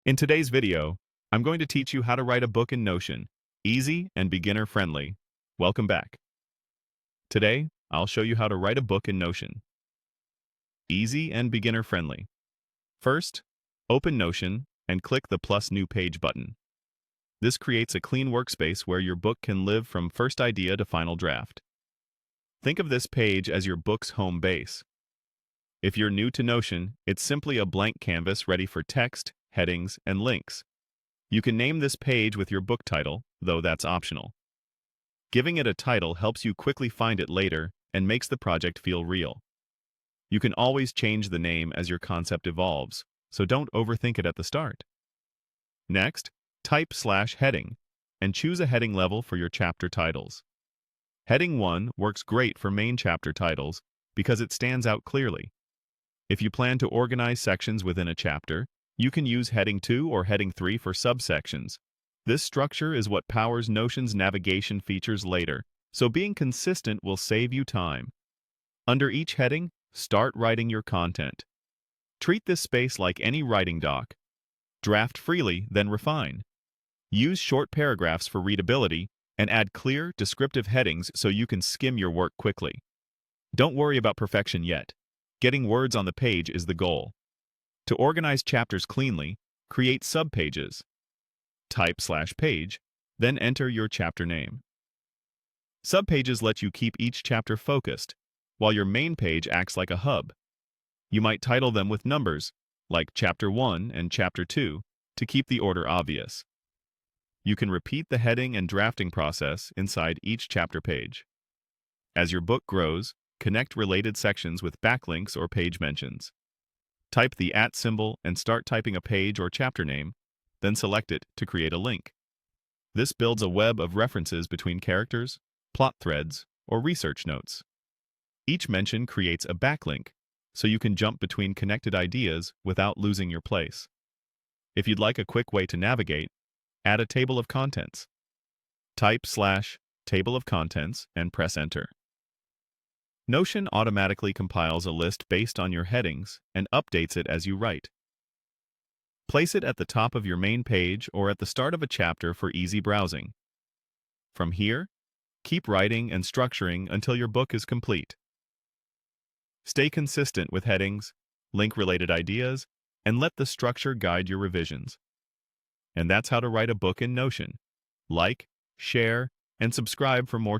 In today's video, I'm going to teach you how to write a book in Notion, easy and beginner-friendly. Welcome back. Today, I'll show you how to write a book in Notion, easy and beginner-friendly. First, open Notion and click the plus new page button. This creates a clean workspace where your book can live from first idea to final draft. Think of this page as your book's home base. If you're new to Notion, it's simply a blank canvas ready for text, headings, and links. You can name this page with your book title, though that's optional. Giving it a title helps you quickly find it later and makes the project feel real. You can always change the name as your concept evolves, so don't overthink it at the start. Next, type /heading and choose a heading level for your chapter titles. Heading 1 works great for main chapter titles because it stands out clearly. If you plan to organize sections within a chapter, you can use heading 2 or heading 3 for subsections. This structure is what powers Notion's navigation features later, so being consistent will save you time. Under each heading, start writing your content. Treat this space like any writing doc. Draft freely, then refine. Use short paragraphs for readability and add clear, descriptive headings so you can skim your work quickly. Don't worry about perfection yet. Getting words on the page is the goal. To organize chapters cleanly, create subpages. Type /page, then enter your chapter name. Subpages let you keep each chapter focused, while your main page acts like a hub. You might title them with numbers, like Chapter 1 and Chapter 2, to keep the order obvious. You can repeat the heading and drafting process inside each chapter page. As your book grows, connect related sections with backlinks or page mentions. Type the @ symbol and start typing a page or chapter name, then select it to create a link. This builds a web of references between characters, plot threads, or research notes. Each mention creates a backlink, so you can jump between connected ideas without losing your place. If you'd like a quick way to navigate, add a table of contents. Type /table of contents and press enter. Notion automatically compiles a list based on your headings and updates it as you write. Place it at the top of your main page or at the start of a chapter for easy browsing. From here, keep writing and structuring until your book is complete. Stay consistent with headings, link-related ideas, and let the structure guide your revisions. And that's how to write a book in Notion. Like, share, and subscribe for more tutorials.